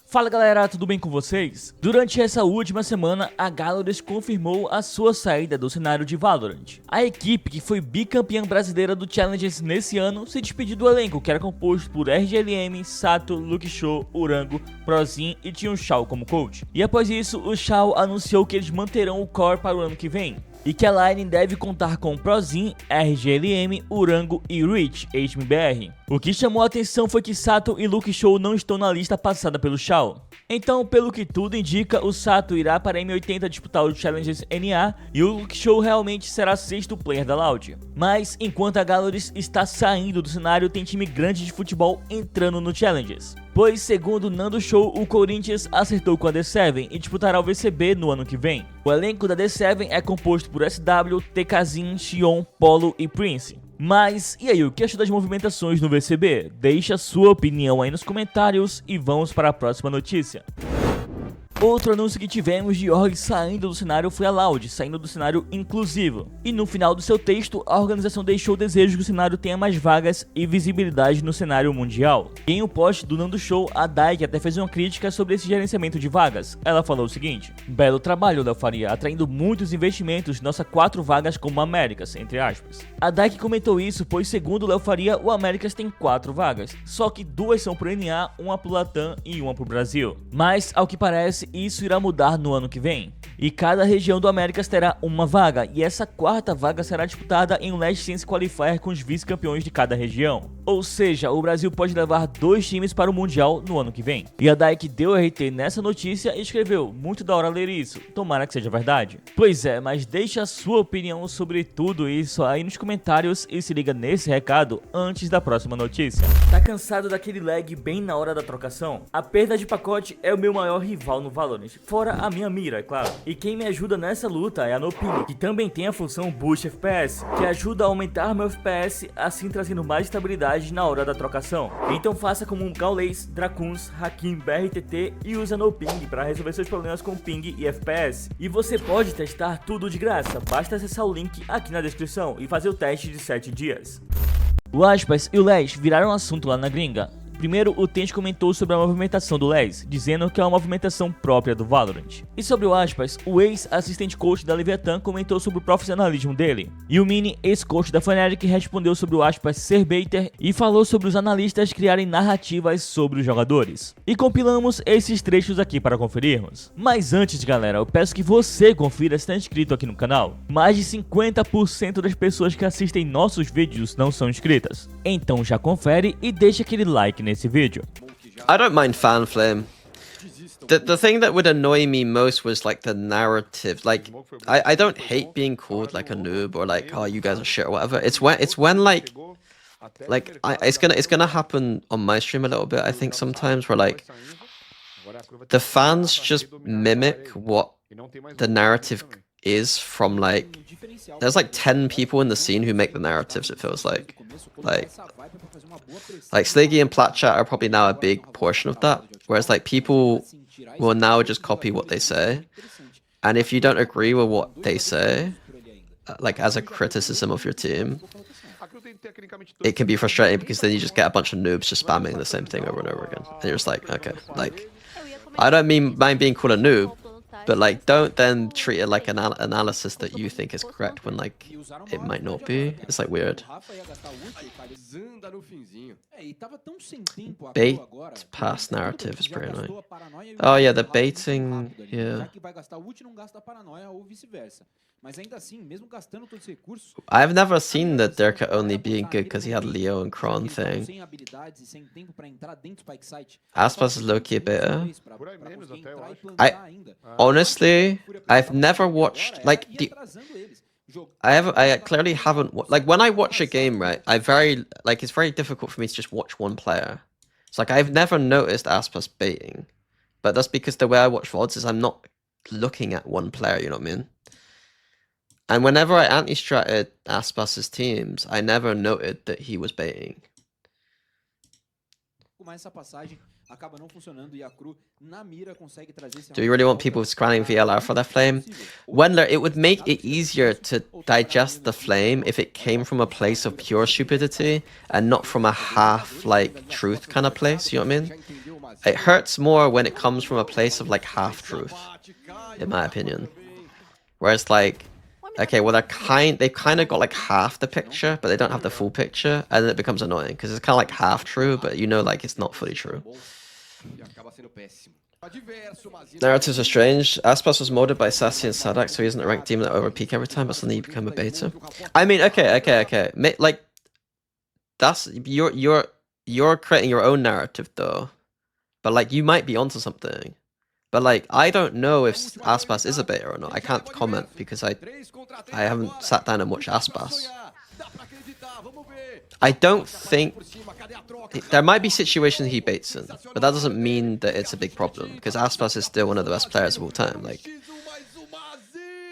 Fala galera, tudo bem com vocês? Durante essa última semana, a GALORA confirmou a sua saída do cenário de Valorant. A equipe, que foi bicampeã brasileira do Challenges nesse ano, se despediu do elenco, que era composto por RGLM, Sato, Luke Show, Urango, Prozin e tinha o Shao como coach. E após isso, o Shao anunciou que eles manterão o core para o ano que vem, e que a line deve contar com Prozin, RGLM, Urango e Rich, HMBR. O que chamou a atenção foi que Sato e Luke Show não estão na lista passada pelo Shao. Então, pelo que tudo indica, o Sato irá para a M80 disputar o Challenges NA e o Luke Show realmente será sexto player da Loud. Mas, enquanto a GALORA está saindo do cenário, tem time grande de futebol entrando no Challenges. Pois, segundo Nando Show, o Corinthians acertou com a D7 e disputará o VCB no ano que vem. O elenco da D7 é composto por SW, TKZin, Xion, Polo e Prince. Mas, e aí, o que achou das movimentações no VCB? Deixa a sua opinião aí nos comentários e vamos para a próxima notícia. Outro anúncio que tivemos de org saindo do cenário foi a Loud, saindo do cenário inclusivo. E no final do seu texto, a organização deixou o desejo que o cenário tenha mais vagas e visibilidade no cenário mundial. Em um post do Nando Show, a Daik até fez uma crítica sobre esse gerenciamento de vagas. Ela falou o seguinte: belo trabalho, Léo Faria, atraindo muitos investimentos, nossa 4 vagas como Américas, entre aspas. A Daik comentou isso, pois segundo Léo Faria, o Américas tem 4 vagas, só que 2 são pro NA, uma pro Latam e uma pro Brasil. Mas, ao que parece, isso irá mudar no ano que vem, e cada região do Américas terá uma vaga, e essa 4ª vaga será disputada em um Last Chance Qualifier com os vice-campeões de cada região. Ou seja, o Brasil pode levar 2 times para o Mundial no ano que vem. E a Daik deu RT nessa notícia e escreveu: muito da hora ler isso, tomara que seja verdade. Pois é, mas deixa a sua opinião sobre tudo isso aí nos comentários e se liga nesse recado antes da próxima notícia. Tá cansado daquele lag bem na hora da trocação? A perda de pacote é o meu maior rival no Valorant, fora a minha mira, é claro. E quem me ajuda nessa luta é a Noping, que também tem a função Boost FPS, que ajuda a aumentar meu FPS, assim trazendo mais estabilidade na hora da trocação. Então faça como um Gaules, Dracuns, Hakim, BRTT e use a Noping para resolver seus problemas com ping e FPS. E você pode testar tudo de graça, basta acessar o link aqui na descrição e fazer o teste de 7 dias. O Aspas e o Les viraram assunto lá na gringa. Primeiro, o Tente comentou sobre a movimentação do Les, dizendo que é uma movimentação própria do Valorant. E sobre o Aspas, o ex-assistente coach da Leviathan comentou sobre o profissionalismo dele. E o Mini, ex-coach da Fnatic, respondeu sobre o Aspas ser baiter e falou sobre os analistas criarem narrativas sobre os jogadores. E compilamos esses trechos aqui para conferirmos. Mas antes, galera, eu peço que você confira se está inscrito aqui no canal. Mais de 50% das pessoas que assistem nossos vídeos não são inscritas. Então já confere e deixa aquele like nesse vídeo. I don't mind fan flame. The thing that would annoy me most was like the narrative. Like I don't hate being called like a noob or like, oh, you guys are shit or whatever. It's when like it's gonna happen on my stream a little bit, I think, sometimes, where like the fans just mimic what the narrative is from, like, there's like 10 people in the scene who make the narratives, it feels like Sliggy and Platchat are probably now a big portion of that, whereas like people will now just copy what they say, and if you don't agree with what they say, like as a criticism of your team, it can be frustrating because then you just get a bunch of noobs just spamming the same thing over and over again, and you're just like, okay, like, I don't mind being called a noob, but like, don't then treat it like an analysis that you think is correct when like it might not be. It's like weird. Bait pass narrative is pretty annoying. Oh yeah, the baiting, yeah. I've never seen the Dirk only being good because he had Leo and Kron thing. Aspas is low-key better. Honestly, I've never watched like I clearly haven't like when I watch a game, right? It's very difficult for me to just watch one player. It's like I've never noticed Aspas baiting, but that's because the way I watch VODs is I'm not looking at one player, you know what I mean? And whenever I anti-stratted Aspas's teams, I never noted that he was baiting. Do you really want people scanning VLR for their flame? Wendler, it would make it easier to digest the flame if it came from a place of pure stupidity and not from a half, like, truth kind of place, you know what I mean? It hurts more when it comes from a place of, like, half-truth, in my opinion. Whereas, like, okay, well, they've kind of got, like, half the picture, but they don't have the full picture, and then it becomes annoying, because it's kind of, like, half-true, but you know, like, it's not fully true. Narratives are strange. Aspas was molded by Sassy and Sadak, so he isn't a ranked demon that overpeak every time, but suddenly you become a beta. I mean, okay. Like, that's you're creating your own narrative though, but like you might be onto something. But like, I don't know if Aspas is a beta or not. I can't comment because I haven't sat down and watched Aspas. I don't think... There might be situations he baits in, but that doesn't mean that it's a big problem, because Aspas is still one of the best players of all time. Like,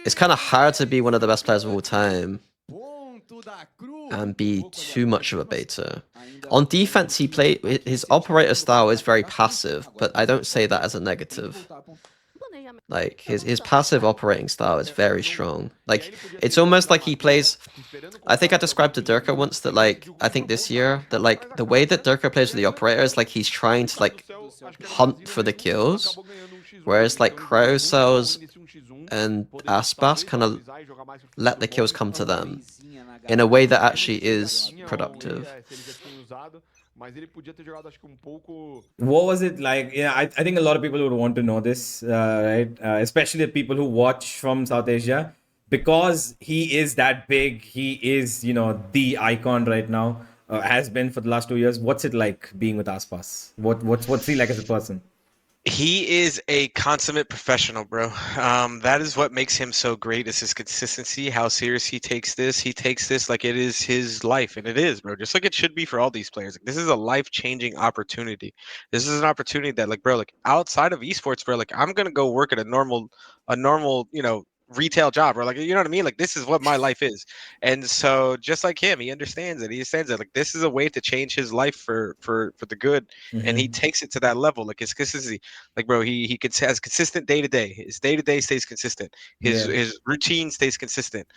it's kind of hard to be one of the best players of all time and be too much of a beta. On defense, his operator style is very passive, but I don't say that as a negative. Like, his passive operating style is very strong. Like, it's almost like he plays... I think I described to Durka once that, like, I think this year, that, like, the way that Durka plays with the operator is, like, he's trying to, like, hunt for the kills. Whereas, like, Cryocells and Aspas kind of let the kills come to them in a way that actually is productive. What was it like? Yeah, I think a lot of people would want to know this, right? Especially the people who watch from South Asia, because he is that big. He is, you know, the icon right now. Has been for the last 2 years. What's it like being with Aspas? What's he like as a person? He is a consummate professional, bro. That is what makes him so great, is his consistency, how serious he takes this. He takes this like it is his life, and it is, bro. Just like it should be for all these players. Like, this is a life-changing opportunity. This is an opportunity that, like, bro, like, outside of esports, bro, like, I'm gonna go work at a normal, you know, retail job, or like, you know what I mean? Like, this is what my life is. And so just like him, he understands it. He understands that, like, this is a way to change his life for the good. And he takes it to that level. Like, his consistency, like, bro, he has consistent day to day. His day to day stays consistent. His routine stays consistent.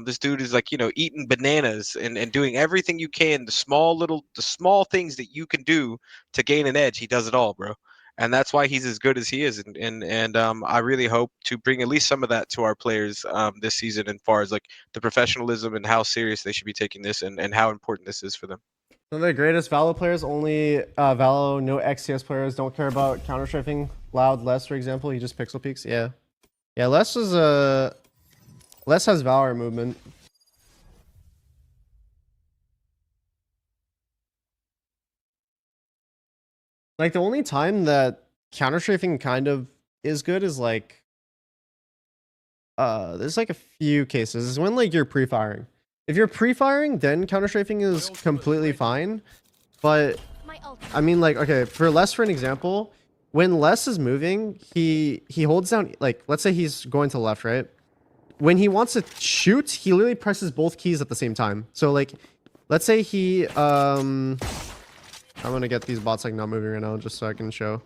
This dude is, like, you know, eating bananas and doing everything you can, the small things that you can do to gain an edge. He does it all, bro. And that's why he's as good as he is. And I really hope to bring at least some of that to our players this season, as far as, like, the professionalism and how serious they should be taking this, and how important this is for them. Some of the greatest Valo players, only Valo, no XCS players, don't care about counter-strafing. Loud, Les, for example, he just pixel peeks. Yeah, Les has Valor movement. Like, the only time that counter-strafing kind of is good is, like, there's, like, a few cases. Is when, like, you're pre-firing. If you're pre-firing, then counter-strafing is completely fine. But, I mean, like, okay, for Les, for an example, when Les is moving, he holds down, like, let's say he's going to the left, right? When he wants to shoot, he literally presses both keys at the same time. So, like, let's say he, I'm gonna get these bots, like, not moving right now, just so I can show.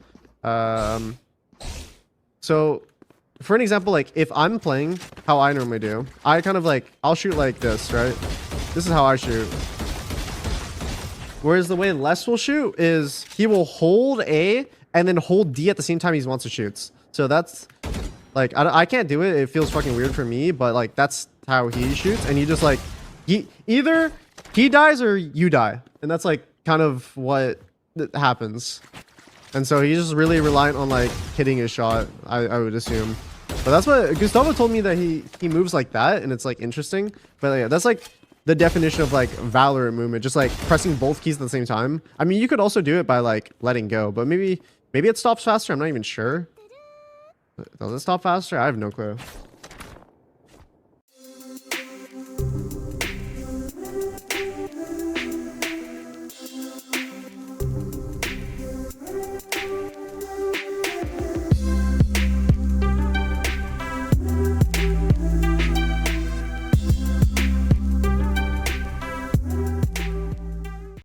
So, for an example, like, if I'm playing how I normally do, I kind of, like, I'll shoot like this, right? This is how I shoot. Whereas the way Les will shoot is he will hold A and then hold D at the same time he wants to shoot. So that's, like, I can't do it. It feels fucking weird for me, but, like, that's how he shoots. And he just, like, either he dies or you die. And that's, like, kind of what happens. And so he's just really reliant on, like, hitting his shot, I would assume. But that's what Gustavo told me, that he moves like that, and it's, like, interesting. But yeah, that's, like, the definition of, like, Valorant movement, just, like, pressing both keys at the same time. I mean, you could also do it by, like, letting go, but maybe it stops faster. I'm not even sure. Does it stop faster? I have no clue.